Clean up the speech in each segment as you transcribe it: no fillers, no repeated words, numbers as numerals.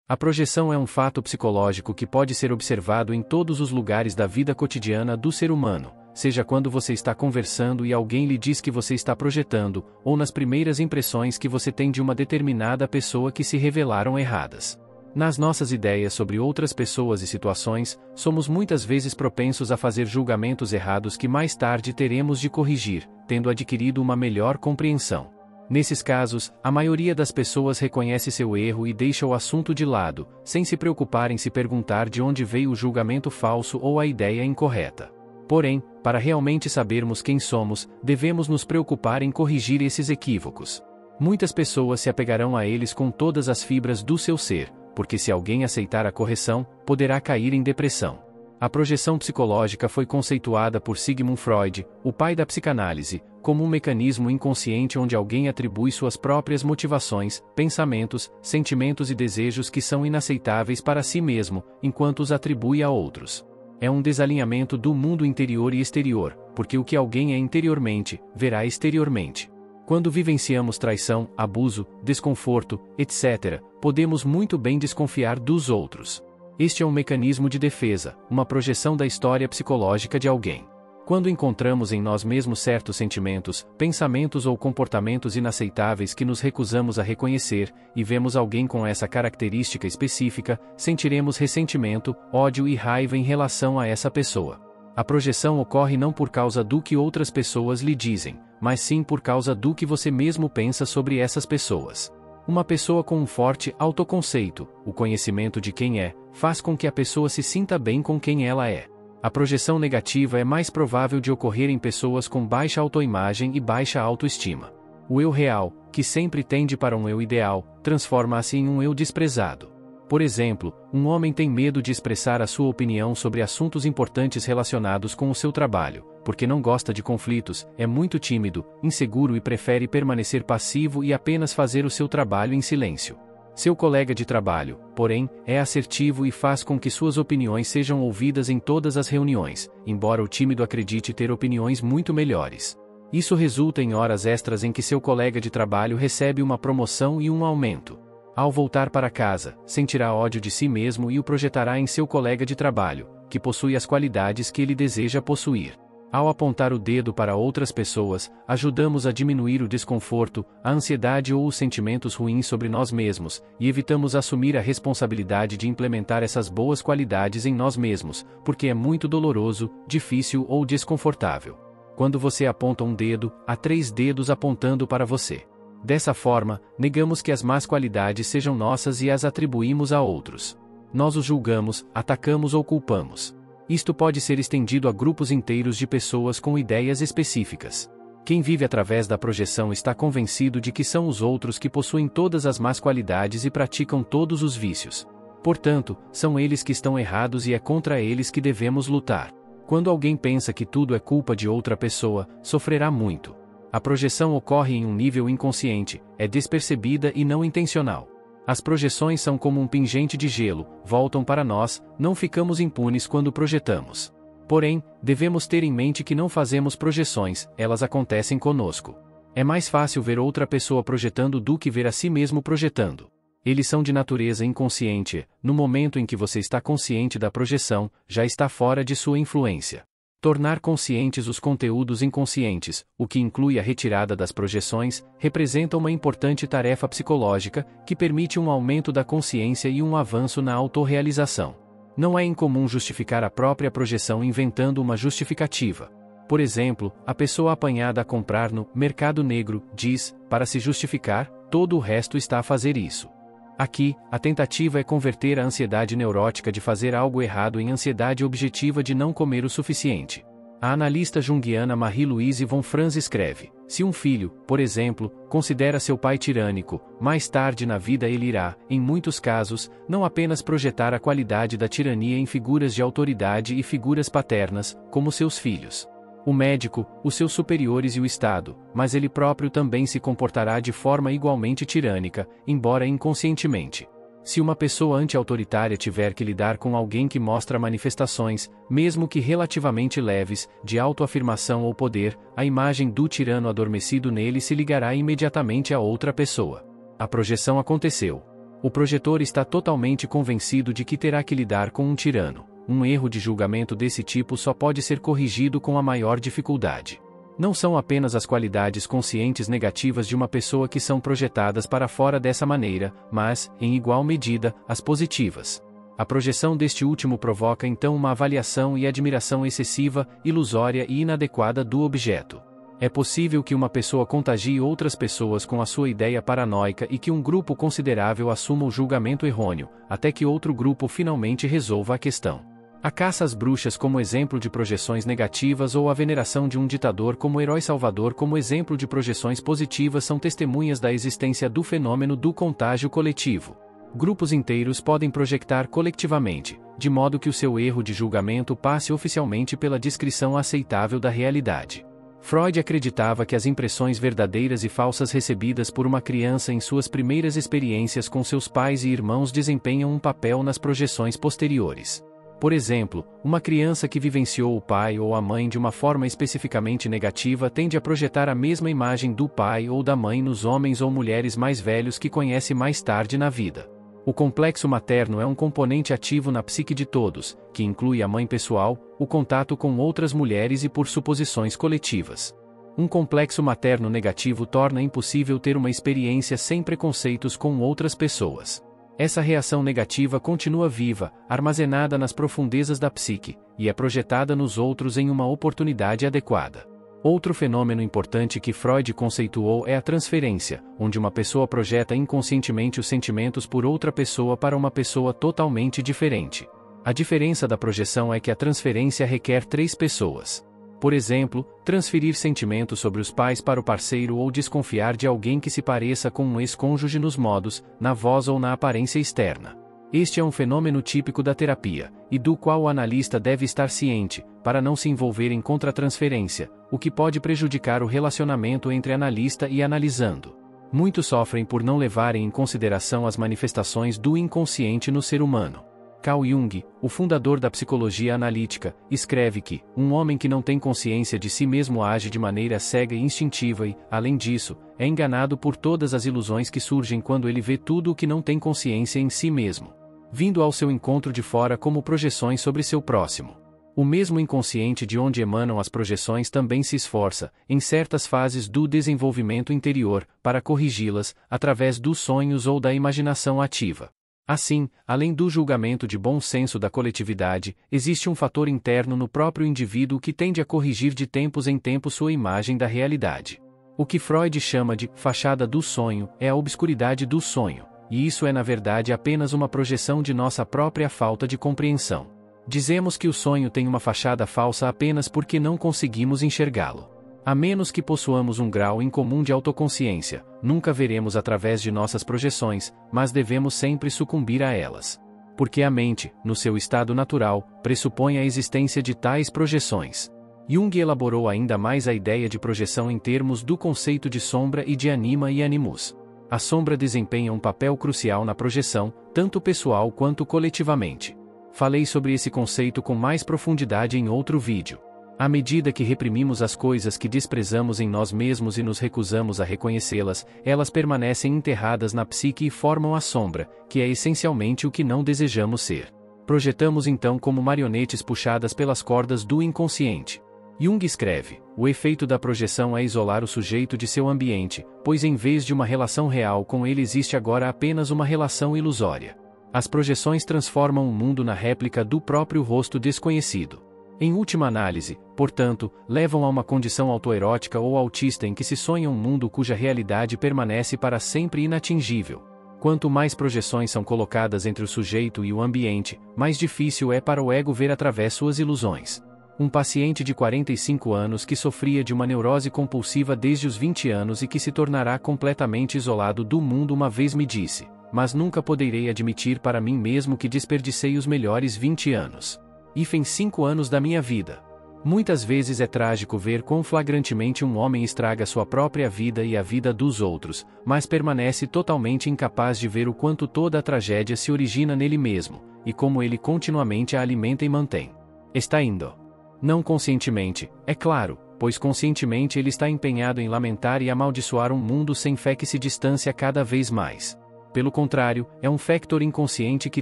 A projeção é um fato psicológico que pode ser observado em todos os lugares da vida cotidiana do ser humano, seja quando você está conversando e alguém lhe diz que você está projetando, ou nas primeiras impressões que você tem de uma determinada pessoa que se revelaram erradas. Nas nossas ideias sobre outras pessoas e situações, somos muitas vezes propensos a fazer julgamentos errados que mais tarde teremos de corrigir, tendo adquirido uma melhor compreensão. Nesses casos, a maioria das pessoas reconhece seu erro e deixa o assunto de lado, sem se preocupar em se perguntar de onde veio o julgamento falso ou a ideia incorreta. Porém, para realmente sabermos quem somos, devemos nos preocupar em corrigir esses equívocos. Muitas pessoas se apegarão a eles com todas as fibras do seu ser, porque se alguém aceitar a correção, poderá cair em depressão. A projeção psicológica foi conceituada por Sigmund Freud, o pai da psicanálise, como um mecanismo inconsciente onde alguém atribui suas próprias motivações, pensamentos, sentimentos e desejos que são inaceitáveis para si mesmo, enquanto os atribui a outros. É um desalinhamento do mundo interior e exterior, porque o que alguém é interiormente, verá exteriormente. Quando vivenciamos traição, abuso, desconforto, etc., podemos muito bem desconfiar dos outros. Este é um mecanismo de defesa, uma projeção da história psicológica de alguém. Quando encontramos em nós mesmos certos sentimentos, pensamentos ou comportamentos inaceitáveis que nos recusamos a reconhecer, e vemos alguém com essa característica específica, sentiremos ressentimento, ódio e raiva em relação a essa pessoa. A projeção ocorre não por causa do que outras pessoas lhe dizem, mas sim por causa do que você mesmo pensa sobre essas pessoas. Uma pessoa com um forte autoconceito, o conhecimento de quem é, faz com que a pessoa se sinta bem com quem ela é. A projeção negativa é mais provável de ocorrer em pessoas com baixa autoimagem e baixa autoestima. O eu real, que sempre tende para um eu ideal, transforma-se em um eu desprezado. Por exemplo, um homem tem medo de expressar a sua opinião sobre assuntos importantes relacionados com o seu trabalho, porque não gosta de conflitos, é muito tímido, inseguro e prefere permanecer passivo e apenas fazer o seu trabalho em silêncio. Seu colega de trabalho, porém, é assertivo e faz com que suas opiniões sejam ouvidas em todas as reuniões, embora o tímido acredite ter opiniões muito melhores. Isso resulta em horas extras em que seu colega de trabalho recebe uma promoção e um aumento. Ao voltar para casa, sentirá ódio de si mesmo e o projetará em seu colega de trabalho, que possui as qualidades que ele deseja possuir. Ao apontar o dedo para outras pessoas, ajudamos a diminuir o desconforto, a ansiedade ou os sentimentos ruins sobre nós mesmos, e evitamos assumir a responsabilidade de implementar essas boas qualidades em nós mesmos, porque é muito doloroso, difícil ou desconfortável. Quando você aponta um dedo, há 3 dedos apontando para você. Dessa forma, negamos que as más qualidades sejam nossas e as atribuímos a outros. Nós os julgamos, atacamos ou culpamos. Isto pode ser estendido a grupos inteiros de pessoas com ideias específicas. Quem vive através da projeção está convencido de que são os outros que possuem todas as más qualidades e praticam todos os vícios. Portanto, são eles que estão errados e é contra eles que devemos lutar. Quando alguém pensa que tudo é culpa de outra pessoa, sofrerá muito. A projeção ocorre em um nível inconsciente, é despercebida e não intencional. As projeções são como um pingente de gelo, voltam para nós, não ficamos impunes quando projetamos. Porém, devemos ter em mente que não fazemos projeções, elas acontecem conosco. É mais fácil ver outra pessoa projetando do que ver a si mesmo projetando. Eles são de natureza inconsciente, no momento em que você está consciente da projeção, já está fora de sua influência. Tornar conscientes os conteúdos inconscientes, o que inclui a retirada das projeções, representa uma importante tarefa psicológica, que permite um aumento da consciência e um avanço na autorrealização. Não é incomum justificar a própria projeção inventando uma justificativa. Por exemplo, a pessoa apanhada a comprar no mercado negro diz, para se justificar, todo o resto está a fazer isso. Aqui, a tentativa é converter a ansiedade neurótica de fazer algo errado em ansiedade objetiva de não comer o suficiente. A analista junguiana Marie-Louise von Franz escreve: se um filho, por exemplo, considera seu pai tirânico, mais tarde na vida ele irá, em muitos casos, não apenas projetar a qualidade da tirania em figuras de autoridade e figuras paternas, como seus filhos. O médico, os seus superiores e o Estado, mas ele próprio também se comportará de forma igualmente tirânica, embora inconscientemente. Se uma pessoa anti-autoritária tiver que lidar com alguém que mostra manifestações, mesmo que relativamente leves, de autoafirmação ou poder, a imagem do tirano adormecido nele se ligará imediatamente a outra pessoa. A projeção aconteceu. O projetor está totalmente convencido de que terá que lidar com um tirano. Um erro de julgamento desse tipo só pode ser corrigido com a maior dificuldade. Não são apenas as qualidades conscientes negativas de uma pessoa que são projetadas para fora dessa maneira, mas, em igual medida, as positivas. A projeção deste último provoca então uma avaliação e admiração excessiva, ilusória e inadequada do objeto. É possível que uma pessoa contagie outras pessoas com a sua ideia paranoica e que um grupo considerável assuma o julgamento errôneo, até que outro grupo finalmente resolva a questão. A caça às bruxas como exemplo de projeções negativas ou a veneração de um ditador como herói salvador como exemplo de projeções positivas são testemunhas da existência do fenômeno do contágio coletivo. Grupos inteiros podem projetar coletivamente, de modo que o seu erro de julgamento passe oficialmente pela descrição aceitável da realidade. Freud acreditava que as impressões verdadeiras e falsas recebidas por uma criança em suas primeiras experiências com seus pais e irmãos desempenham um papel nas projeções posteriores. Por exemplo, uma criança que vivenciou o pai ou a mãe de uma forma especificamente negativa tende a projetar a mesma imagem do pai ou da mãe nos homens ou mulheres mais velhos que conhece mais tarde na vida. O complexo materno é um componente ativo na psique de todos, que inclui a mãe pessoal, o contato com outras mulheres e por suposições coletivas. Um complexo materno negativo torna impossível ter uma experiência sem preconceitos com outras pessoas. Essa reação negativa continua viva, armazenada nas profundezas da psique, e é projetada nos outros em uma oportunidade adequada. Outro fenômeno importante que Freud conceituou é a transferência, onde uma pessoa projeta inconscientemente os sentimentos por outra pessoa para uma pessoa totalmente diferente. A diferença da projeção é que a transferência requer 3 pessoas. Por exemplo, transferir sentimentos sobre os pais para o parceiro ou desconfiar de alguém que se pareça com um ex-cônjuge nos modos, na voz ou na aparência externa. Este é um fenômeno típico da terapia, e do qual o analista deve estar ciente, para não se envolver em contratransferência, o que pode prejudicar o relacionamento entre analista e analisando. Muitos sofrem por não levarem em consideração as manifestações do inconsciente no ser humano. Carl Jung, o fundador da psicologia analítica, escreve que um homem que não tem consciência de si mesmo age de maneira cega e instintiva e, além disso, é enganado por todas as ilusões que surgem quando ele vê tudo o que não tem consciência em si mesmo, vindo ao seu encontro de fora como projeções sobre seu próximo. O mesmo inconsciente de onde emanam as projeções também se esforça, em certas fases do desenvolvimento interior, para corrigi-las, através dos sonhos ou da imaginação ativa. Assim, além do julgamento de bom senso da coletividade, existe um fator interno no próprio indivíduo que tende a corrigir de tempos em tempos sua imagem da realidade. O que Freud chama de fachada do sonho é a obscuridade do sonho, e isso é na verdade apenas uma projeção de nossa própria falta de compreensão. Dizemos que o sonho tem uma fachada falsa apenas porque não conseguimos enxergá-lo. A menos que possuamos um grau incomum de autoconsciência, nunca veremos através de nossas projeções, mas devemos sempre sucumbir a elas. Porque a mente, no seu estado natural, pressupõe a existência de tais projeções. Jung elaborou ainda mais a ideia de projeção em termos do conceito de sombra e de anima e animus. A sombra desempenha um papel crucial na projeção, tanto pessoal quanto coletivamente. Falei sobre esse conceito com mais profundidade em outro vídeo. À medida que reprimimos as coisas que desprezamos em nós mesmos e nos recusamos a reconhecê-las, elas permanecem enterradas na psique e formam a sombra, que é essencialmente o que não desejamos ser. Projetamos então como marionetes puxadas pelas cordas do inconsciente. Jung escreve: o efeito da projeção é isolar o sujeito de seu ambiente, pois em vez de uma relação real com ele existe agora apenas uma relação ilusória. As projeções transformam o mundo na réplica do próprio rosto desconhecido. Em última análise, portanto, levam a uma condição autoerótica ou autista em que se sonha um mundo cuja realidade permanece para sempre inatingível. Quanto mais projeções são colocadas entre o sujeito e o ambiente, mais difícil é para o ego ver através suas ilusões. Um paciente de 45 anos que sofria de uma neurose compulsiva desde os 20 anos e que se tornará completamente isolado do mundo uma vez me disse: mas nunca poderei admitir para mim mesmo que desperdicei os melhores 20 anos. Em 5 anos da minha vida. Muitas vezes é trágico ver quão flagrantemente um homem estraga sua própria vida e a vida dos outros, mas permanece totalmente incapaz de ver o quanto toda a tragédia se origina nele mesmo, e como ele continuamente a alimenta e mantém. Está indo. Não conscientemente, é claro, pois conscientemente ele está empenhado em lamentar e amaldiçoar um mundo sem fé que se distancia cada vez mais. pelo contrário, é um factor inconsciente que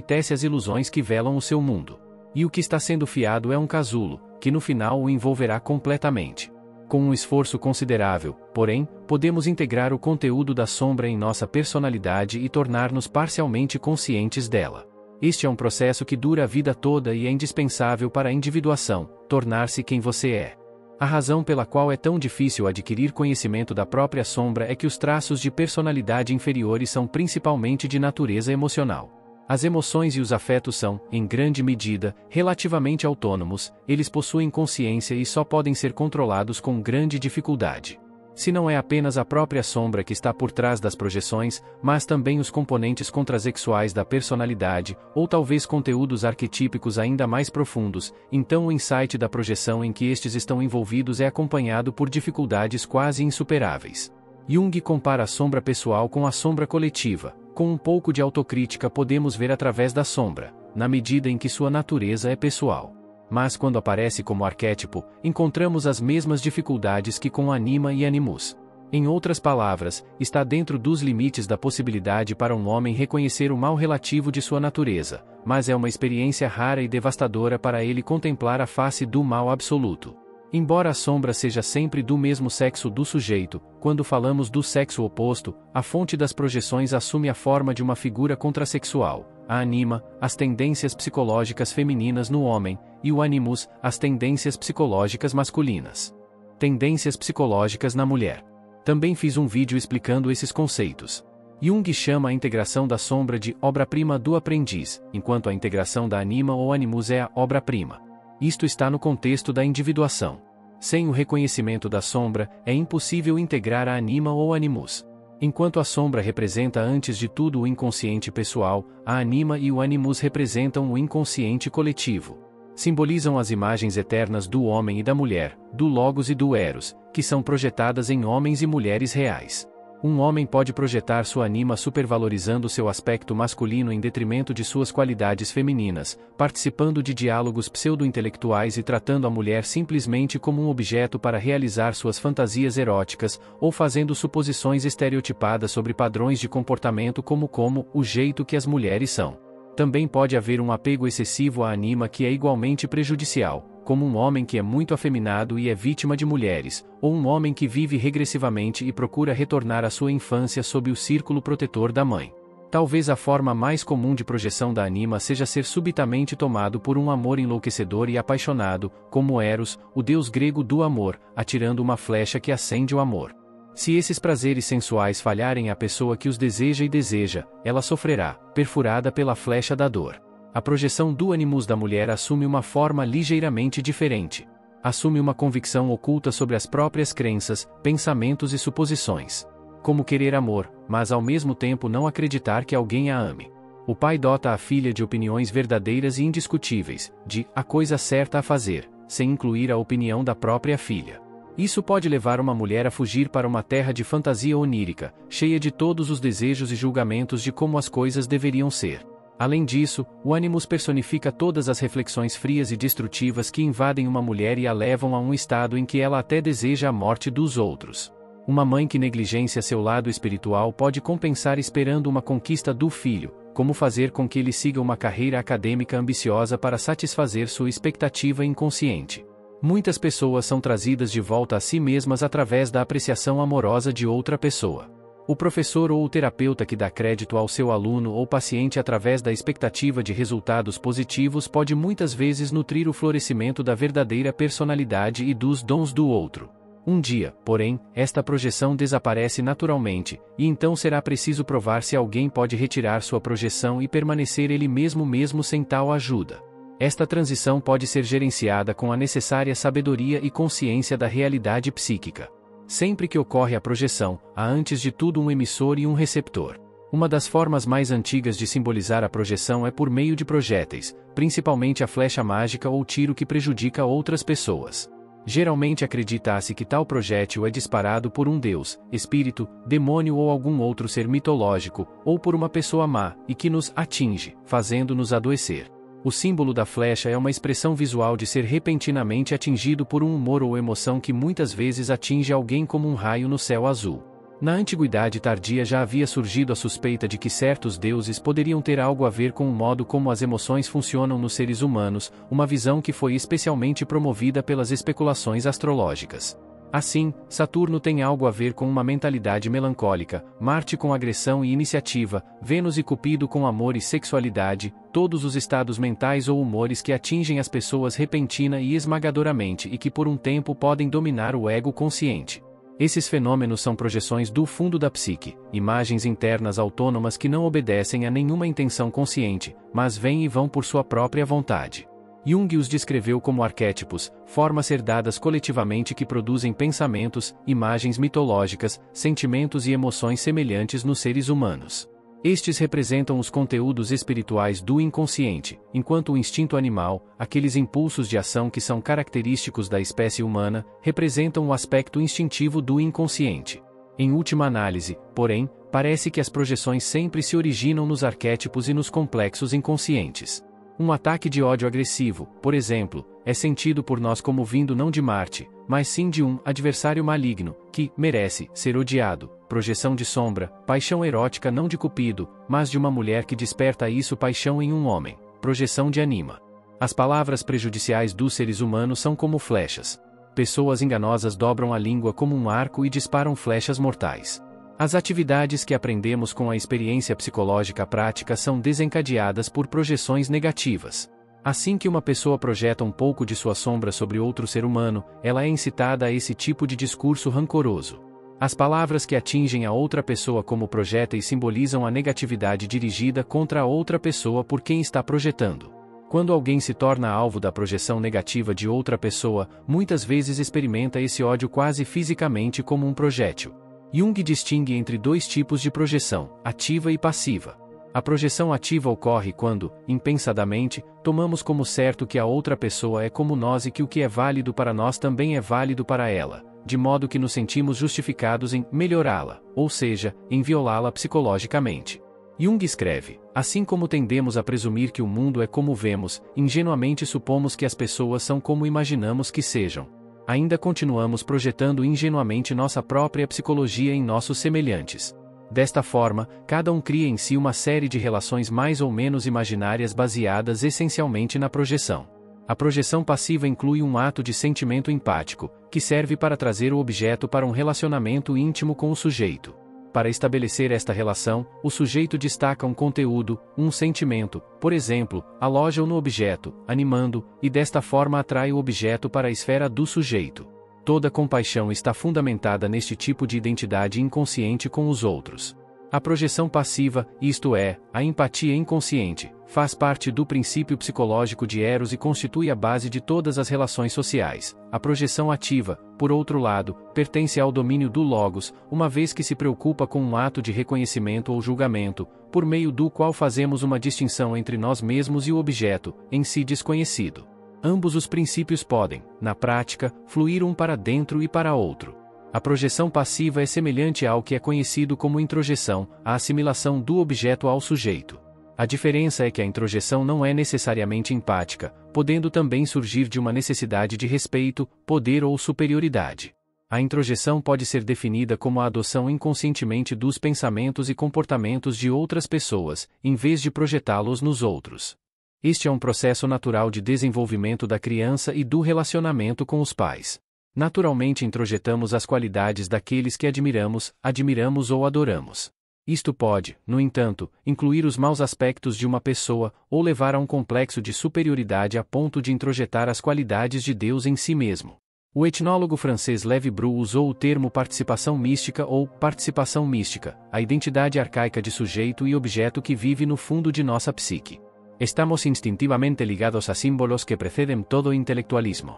tece as ilusões que velam o seu mundo. E o que está sendo fiado é um casulo, que no final o envolverá completamente. Com um esforço considerável, porém, podemos integrar o conteúdo da sombra em nossa personalidade e tornar-nos parcialmente conscientes dela. Este é um processo que dura a vida toda e é indispensável para a individuação, tornar-se quem você é. A razão pela qual é tão difícil adquirir conhecimento da própria sombra é que os traços de personalidade inferiores são principalmente de natureza emocional. As emoções e os afetos são, em grande medida, relativamente autônomos, eles possuem consciência e só podem ser controlados com grande dificuldade. Se não é apenas a própria sombra que está por trás das projeções, mas também os componentes contrasexuais da personalidade, ou talvez conteúdos arquetípicos ainda mais profundos, então o insight da projeção em que estes estão envolvidos é acompanhado por dificuldades quase insuperáveis. Jung compara a sombra pessoal com a sombra coletiva. Com um pouco de autocrítica podemos ver através da sombra, na medida em que sua natureza é pessoal. Mas quando aparece como arquétipo, encontramos as mesmas dificuldades que com Anima e Animus. Em outras palavras, está dentro dos limites da possibilidade para um homem reconhecer o mal relativo de sua natureza, mas é uma experiência rara e devastadora para ele contemplar a face do mal absoluto. Embora a sombra seja sempre do mesmo sexo do sujeito, quando falamos do sexo oposto, a fonte das projeções assume a forma de uma figura contrasexual. A Anima, as tendências psicológicas femininas no homem, e o Animus, as tendências psicológicas masculinas. Tendências psicológicas na mulher. Também fiz um vídeo explicando esses conceitos. Jung chama a integração da sombra de obra-prima do aprendiz, enquanto a integração da Anima ou Animus é a obra-prima. Isto está no contexto da individuação. Sem o reconhecimento da sombra, é impossível integrar a Anima ou Animus. Enquanto a sombra representa antes de tudo o inconsciente pessoal, a Anima e o Animus representam o inconsciente coletivo. Simbolizam as imagens eternas do homem e da mulher, do Logos e do Eros, que são projetadas em homens e mulheres reais. Um homem pode projetar sua Anima supervalorizando seu aspecto masculino em detrimento de suas qualidades femininas, participando de diálogos pseudo-intelectuais e tratando a mulher simplesmente como um objeto para realizar suas fantasias eróticas, ou fazendo suposições estereotipadas sobre padrões de comportamento como o jeito que as mulheres são. Também pode haver um apego excessivo à Anima que é igualmente prejudicial, como um homem que é muito afeminado e é vítima de mulheres, ou um homem que vive regressivamente e procura retornar à sua infância sob o círculo protetor da mãe. Talvez a forma mais comum de projeção da Anima seja ser subitamente tomado por um amor enlouquecedor e apaixonado, como Eros, o deus grego do amor, atirando uma flecha que acende o amor. Se esses prazeres sensuais falharem à pessoa que os deseja, ela sofrerá, perfurada pela flecha da dor. A projeção do Animus da mulher assume uma forma ligeiramente diferente. Assume uma convicção oculta sobre as próprias crenças, pensamentos e suposições. Como querer amor, mas ao mesmo tempo não acreditar que alguém a ame. O pai dota a filha de opiniões verdadeiras e indiscutíveis, de a coisa certa a fazer, sem incluir a opinião da própria filha. Isso pode levar uma mulher a fugir para uma terra de fantasia onírica, cheia de todos os desejos e julgamentos de como as coisas deveriam ser. Além disso, o Animus personifica todas as reflexões frias e destrutivas que invadem uma mulher e a levam a um estado em que ela até deseja a morte dos outros. Uma mãe que negligencia seu lado espiritual pode compensar esperando uma conquista do filho, como fazer com que ele siga uma carreira acadêmica ambiciosa para satisfazer sua expectativa inconsciente. Muitas pessoas são trazidas de volta a si mesmas através da apreciação amorosa de outra pessoa. O professor ou o terapeuta que dá crédito ao seu aluno ou paciente através da expectativa de resultados positivos pode muitas vezes nutrir o florescimento da verdadeira personalidade e dos dons do outro. Um dia, porém, esta projeção desaparece naturalmente, e então será preciso provar se alguém pode retirar sua projeção e permanecer ele mesmo sem tal ajuda. Esta transição pode ser gerenciada com a necessária sabedoria e consciência da realidade psíquica. Sempre que ocorre a projeção, há antes de tudo um emissor e um receptor. Uma das formas mais antigas de simbolizar a projeção é por meio de projéteis, principalmente a flecha mágica ou tiro que prejudica outras pessoas. Geralmente acredita-se que tal projétil é disparado por um deus, espírito, demônio ou algum outro ser mitológico, ou por uma pessoa má, e que nos atinge, fazendo-nos adoecer. O símbolo da flecha é uma expressão visual de ser repentinamente atingido por um humor ou emoção que muitas vezes atinge alguém como um raio no céu azul. Na antiguidade tardia já havia surgido a suspeita de que certos deuses poderiam ter algo a ver com o modo como as emoções funcionam nos seres humanos, uma visão que foi especialmente promovida pelas especulações astrológicas. Assim, Saturno tem algo a ver com uma mentalidade melancólica, Marte com agressão e iniciativa, Vênus e Cupido com amor e sexualidade, todos os estados mentais ou humores que atingem as pessoas repentina e esmagadoramente e que por um tempo podem dominar o ego consciente. Esses fenômenos são projeções do fundo da psique, imagens internas autônomas que não obedecem a nenhuma intenção consciente, mas vêm e vão por sua própria vontade. Jung os descreveu como arquétipos, formas herdadas coletivamente que produzem pensamentos, imagens mitológicas, sentimentos e emoções semelhantes nos seres humanos. Estes representam os conteúdos espirituais do inconsciente, enquanto o instinto animal, aqueles impulsos de ação que são característicos da espécie humana, representam o aspecto instintivo do inconsciente. Em última análise, porém, parece que as projeções sempre se originam nos arquétipos e nos complexos inconscientes. Um ataque de ódio agressivo, por exemplo, é sentido por nós como vindo não de Marte, mas sim de um adversário maligno, que merece ser odiado. Projeção de sombra, paixão erótica não de Cupido, mas de uma mulher que desperta isso paixão em um homem. Projeção de Anima. As palavras prejudiciais dos seres humanos são como flechas. Pessoas enganosas dobram a língua como um arco e disparam flechas mortais. As atividades que aprendemos com a experiência psicológica prática são desencadeadas por projeções negativas. Assim que uma pessoa projeta um pouco de sua sombra sobre outro ser humano, ela é incitada a esse tipo de discurso rancoroso. As palavras que atingem a outra pessoa como projeta e simbolizam a negatividade dirigida contra a outra pessoa por quem está projetando. Quando alguém se torna alvo da projeção negativa de outra pessoa, muitas vezes experimenta esse ódio quase fisicamente como um projétil. Jung distingue entre dois tipos de projeção, ativa e passiva. A projeção ativa ocorre quando, impensadamente, tomamos como certo que a outra pessoa é como nós e que o que é válido para nós também é válido para ela, de modo que nos sentimos justificados em melhorá-la, ou seja, em violá-la psicologicamente. Jung escreve: assim como tendemos a presumir que o mundo é como vemos, ingenuamente supomos que as pessoas são como imaginamos que sejam. Ainda continuamos projetando ingenuamente nossa própria psicologia em nossos semelhantes. Desta forma, cada um cria em si uma série de relações mais ou menos imaginárias baseadas essencialmente na projeção. A projeção passiva inclui um ato de sentimento empático, que serve para trazer o objeto para um relacionamento íntimo com o sujeito. Para estabelecer esta relação, o sujeito destaca um conteúdo, um sentimento, por exemplo, aloja-o no objeto, animando, e desta forma atrai o objeto para a esfera do sujeito. Toda compaixão está fundamentada neste tipo de identidade inconsciente com os outros. A projeção passiva, isto é, a empatia inconsciente, faz parte do princípio psicológico de Eros e constitui a base de todas as relações sociais. A projeção ativa, por outro lado, pertence ao domínio do Logos, uma vez que se preocupa com um ato de reconhecimento ou julgamento, por meio do qual fazemos uma distinção entre nós mesmos e o objeto, em si desconhecido. Ambos os princípios podem, na prática, fluir um para dentro e para outro. A projeção passiva é semelhante ao que é conhecido como introjeção, a assimilação do objeto ao sujeito. A diferença é que a introjeção não é necessariamente empática, podendo também surgir de uma necessidade de respeito, poder ou superioridade. A introjeção pode ser definida como a adoção inconscientemente dos pensamentos e comportamentos de outras pessoas, em vez de projetá-los nos outros. Este é um processo natural de desenvolvimento da criança e do relacionamento com os pais. Naturalmente introjetamos as qualidades daqueles que admiramos ou adoramos. Isto pode, no entanto, incluir os maus aspectos de uma pessoa, ou levar a um complexo de superioridade a ponto de introjetar as qualidades de Deus em si mesmo. O etnólogo francês Lévi Brou usou o termo participação mística ou participação mística, a identidade arcaica de sujeito e objeto que vive no fundo de nossa psique. Estamos instintivamente ligados a símbolos que precedem todo o intelectualismo.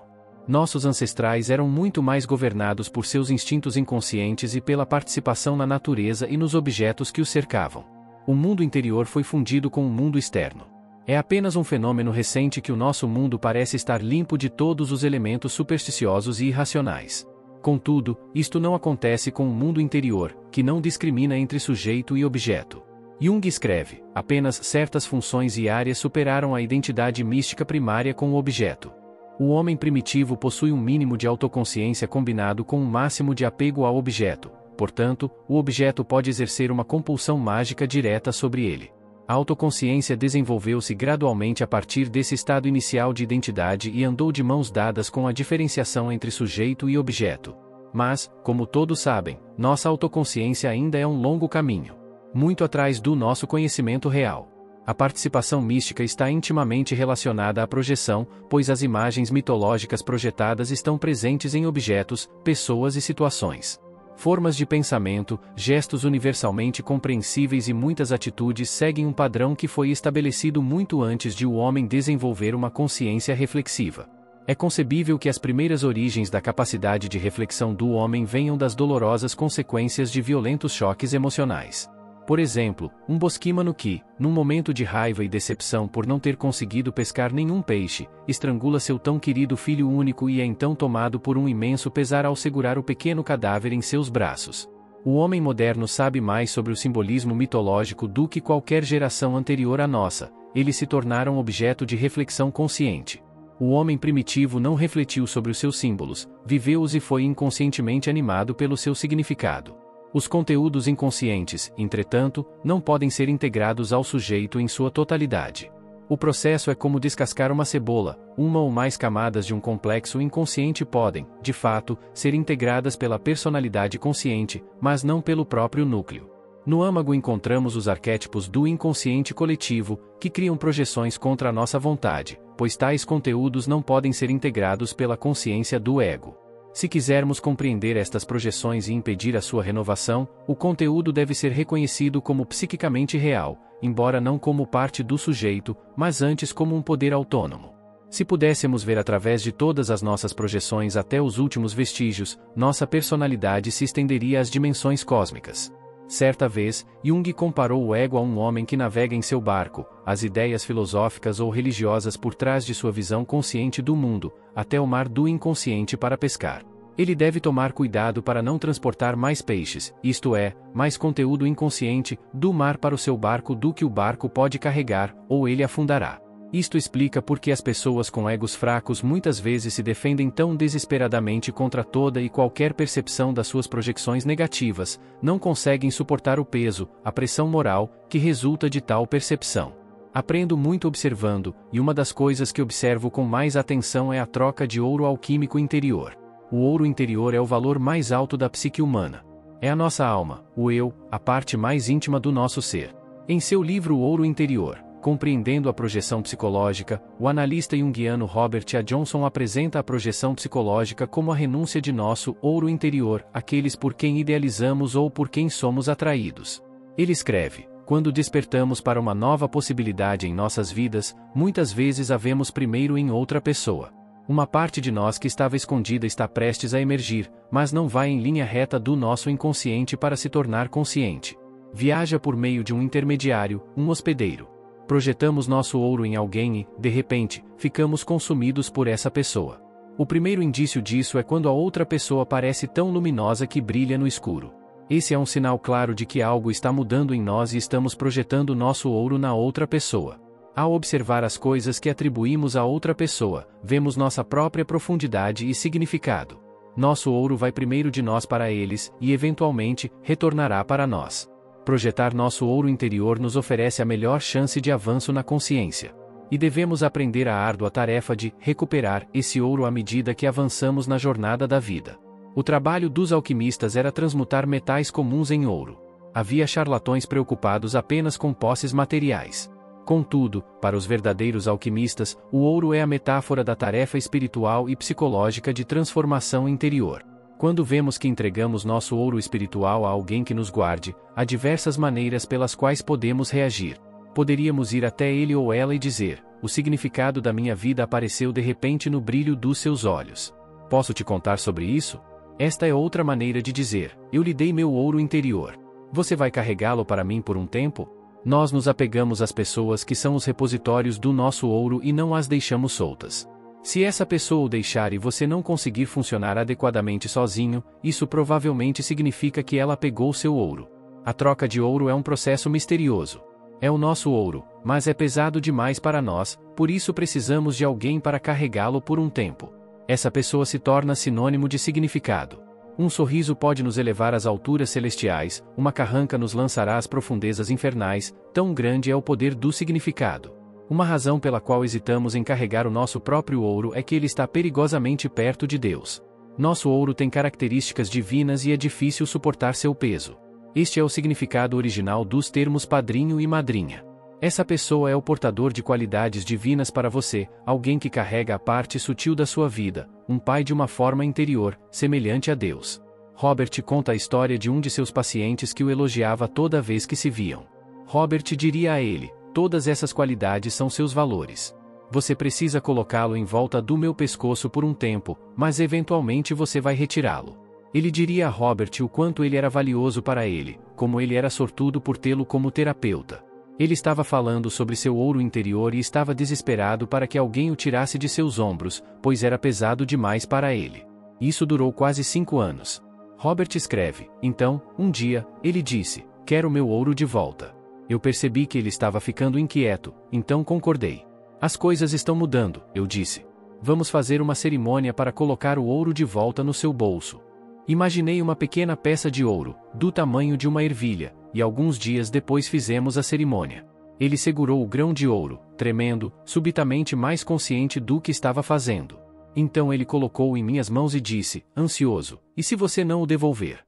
Nossos ancestrais eram muito mais governados por seus instintos inconscientes e pela participação na natureza e nos objetos que os cercavam. O mundo interior foi fundido com o mundo externo. É apenas um fenômeno recente que o nosso mundo parece estar limpo de todos os elementos supersticiosos e irracionais. Contudo, isto não acontece com o mundo interior, que não discrimina entre sujeito e objeto. Jung escreve: apenas certas funções e áreas superaram a identidade mística primária com o objeto. O homem primitivo possui um mínimo de autoconsciência combinado com um máximo de apego ao objeto. portanto, o objeto pode exercer uma compulsão mágica direta sobre ele. A autoconsciência desenvolveu-se gradualmente a partir desse estado inicial de identidade e andou de mãos dadas com a diferenciação entre sujeito e objeto. Mas, como todos sabem, nossa autoconsciência ainda é um longo caminho. Muito atrás do nosso conhecimento real. A participação mística está intimamente relacionada à projeção, pois as imagens mitológicas projetadas estão presentes em objetos, pessoas e situações. Formas de pensamento, gestos universalmente compreensíveis e muitas atitudes seguem um padrão que foi estabelecido muito antes de o homem desenvolver uma consciência reflexiva. É concebível que as primeiras origens da capacidade de reflexão do homem venham das dolorosas consequências de violentos choques emocionais. Por exemplo, um bosquímano que, num momento de raiva e decepção por não ter conseguido pescar nenhum peixe, estrangula seu tão querido filho único e é então tomado por um imenso pesar ao segurar o pequeno cadáver em seus braços. O homem moderno sabe mais sobre o simbolismo mitológico do que qualquer geração anterior à nossa, eles se tornaram objeto de reflexão consciente. O homem primitivo não refletiu sobre os seus símbolos, viveu-os e foi inconscientemente animado pelo seu significado. Os conteúdos inconscientes, entretanto, não podem ser integrados ao sujeito em sua totalidade. O processo é como descascar uma cebola, uma ou mais camadas de um complexo inconsciente podem, de fato, ser integradas pela personalidade consciente, mas não pelo próprio núcleo. No âmago encontramos os arquétipos do inconsciente coletivo, que criam projeções contra a nossa vontade, pois tais conteúdos não podem ser integrados pela consciência do ego. Se quisermos compreender estas projeções e impedir a sua renovação, o conteúdo deve ser reconhecido como psiquicamente real, embora não como parte do sujeito, mas antes como um poder autônomo. Se pudéssemos ver através de todas as nossas projeções até os últimos vestígios, nossa personalidade se estenderia às dimensões cósmicas. Certa vez, Jung comparou o ego a um homem que navega em seu barco, as ideias filosóficas ou religiosas por trás de sua visão consciente do mundo, até o mar do inconsciente para pescar. Ele deve tomar cuidado para não transportar mais peixes, isto é, mais conteúdo inconsciente, do mar para o seu barco do que o barco pode carregar, ou ele afundará. Isto explica por que as pessoas com egos fracos muitas vezes se defendem tão desesperadamente contra toda e qualquer percepção das suas projeções negativas, não conseguem suportar o peso, a pressão moral, que resulta de tal percepção. Aprendo muito observando, e uma das coisas que observo com mais atenção é a troca de ouro alquímico interior. O ouro interior é o valor mais alto da psique humana. É a nossa alma, o eu, a parte mais íntima do nosso ser. Em seu livro O Ouro Interior, Compreendendo a Projeção Psicológica, o analista junguiano Robert A. Johnson apresenta a projeção psicológica como a renúncia de nosso ouro interior, aqueles por quem idealizamos ou por quem somos atraídos. Ele escreve: quando despertamos para uma nova possibilidade em nossas vidas, muitas vezes a vemos primeiro em outra pessoa. Uma parte de nós que estava escondida está prestes a emergir, mas não vai em linha reta do nosso inconsciente para se tornar consciente. Viaja por meio de um intermediário, um hospedeiro. Projetamos nosso ouro em alguém e, de repente, ficamos consumidos por essa pessoa. O primeiro indício disso é quando a outra pessoa parece tão luminosa que brilha no escuro. Esse é um sinal claro de que algo está mudando em nós e estamos projetando nosso ouro na outra pessoa. Ao observar as coisas que atribuímos a outra pessoa, vemos nossa própria profundidade e significado. Nosso ouro vai primeiro de nós para eles, e eventualmente, retornará para nós. Projetar nosso ouro interior nos oferece a melhor chance de avanço na consciência. E devemos aprender a árdua tarefa de recuperar esse ouro à medida que avançamos na jornada da vida. O trabalho dos alquimistas era transmutar metais comuns em ouro. Havia charlatões preocupados apenas com posses materiais. Contudo, para os verdadeiros alquimistas, o ouro é a metáfora da tarefa espiritual e psicológica de transformação interior. Quando vemos que entregamos nosso ouro espiritual a alguém que nos guarde, há diversas maneiras pelas quais podemos reagir. Poderíamos ir até ele ou ela e dizer: o significado da minha vida apareceu de repente no brilho dos seus olhos. Posso te contar sobre isso? Esta é outra maneira de dizer: eu lhe dei meu ouro interior. Você vai carregá-lo para mim por um tempo? Nós nos apegamos às pessoas que são os repositórios do nosso ouro e não as deixamos soltas. Se essa pessoa o deixar e você não conseguir funcionar adequadamente sozinho, isso provavelmente significa que ela pegou seu ouro. A troca de ouro é um processo misterioso. É o nosso ouro, mas é pesado demais para nós, por isso precisamos de alguém para carregá-lo por um tempo. Essa pessoa se torna sinônimo de significado. Um sorriso pode nos elevar às alturas celestiais, uma carranca nos lançará às profundezas infernais, tão grande é o poder do significado. Uma razão pela qual hesitamos em carregar o nosso próprio ouro é que ele está perigosamente perto de Deus. Nosso ouro tem características divinas e é difícil suportar seu peso. Este é o significado original dos termos padrinho e madrinha. Essa pessoa é o portador de qualidades divinas para você, alguém que carrega a parte sutil da sua vida, um pai de uma forma interior, semelhante a Deus. Robert conta a história de um de seus pacientes que o elogiava toda vez que se viam. Robert diria a ele: todas essas qualidades são seus valores. Você precisa colocá-lo em volta do meu pescoço por um tempo, mas eventualmente você vai retirá-lo. Ele diria a Robert o quanto ele era valioso para ele, como ele era sortudo por tê-lo como terapeuta. Ele estava falando sobre seu ouro interior e estava desesperado para que alguém o tirasse de seus ombros, pois era pesado demais para ele. Isso durou quase 5 anos. Robert escreve: então, um dia, ele disse: quero meu ouro de volta. Eu percebi que ele estava ficando inquieto, então concordei. As coisas estão mudando, eu disse. Vamos fazer uma cerimônia para colocar o ouro de volta no seu bolso. Imaginei uma pequena peça de ouro, do tamanho de uma ervilha, e alguns dias depois fizemos a cerimônia. Ele segurou o grão de ouro, tremendo, subitamente mais consciente do que estava fazendo. Então ele colocou-o em minhas mãos e disse, ansioso: e se você não o devolver?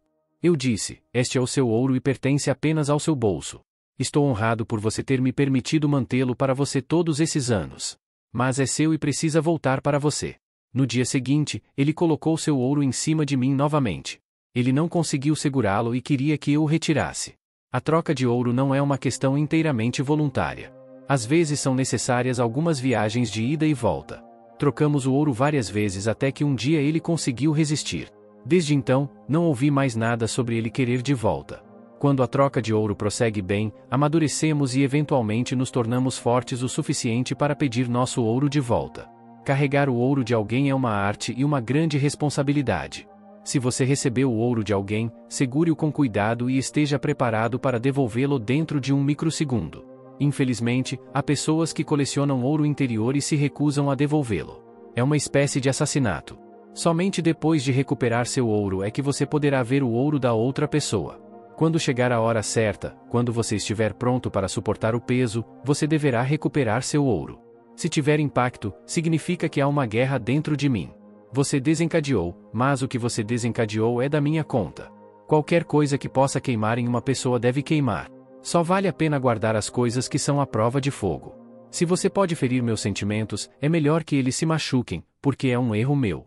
Eu disse: este é o seu ouro e pertence apenas ao seu bolso. Estou honrado por você ter me permitido mantê-lo para você todos esses anos. Mas é seu e precisa voltar para você. No dia seguinte, ele colocou seu ouro em cima de mim novamente. Ele não conseguiu segurá-lo e queria que eu o retirasse. A troca de ouro não é uma questão inteiramente voluntária. Às vezes são necessárias algumas viagens de ida e volta. Trocamos o ouro várias vezes até que um dia ele conseguiu resistir. Desde então, não ouvi mais nada sobre ele querer de volta. Quando a troca de ouro prossegue bem, amadurecemos e eventualmente nos tornamos fortes o suficiente para pedir nosso ouro de volta. Carregar o ouro de alguém é uma arte e uma grande responsabilidade. Se você recebeu o ouro de alguém, segure-o com cuidado e esteja preparado para devolvê-lo dentro de um microsegundo. Infelizmente, há pessoas que colecionam ouro interior e se recusam a devolvê-lo. É uma espécie de assassinato. Somente depois de recuperar seu ouro é que você poderá ver o ouro da outra pessoa. Quando chegar a hora certa, quando você estiver pronto para suportar o peso, você deverá recuperar seu ouro. Se tiver impacto, significa que há uma guerra dentro de mim. Você desencadeou, mas o que você desencadeou é da minha conta. Qualquer coisa que possa queimar em uma pessoa deve queimar. Só vale a pena guardar as coisas que são à prova de fogo. Se você pode ferir meus sentimentos, é melhor que eles se machuquem, porque é um erro meu.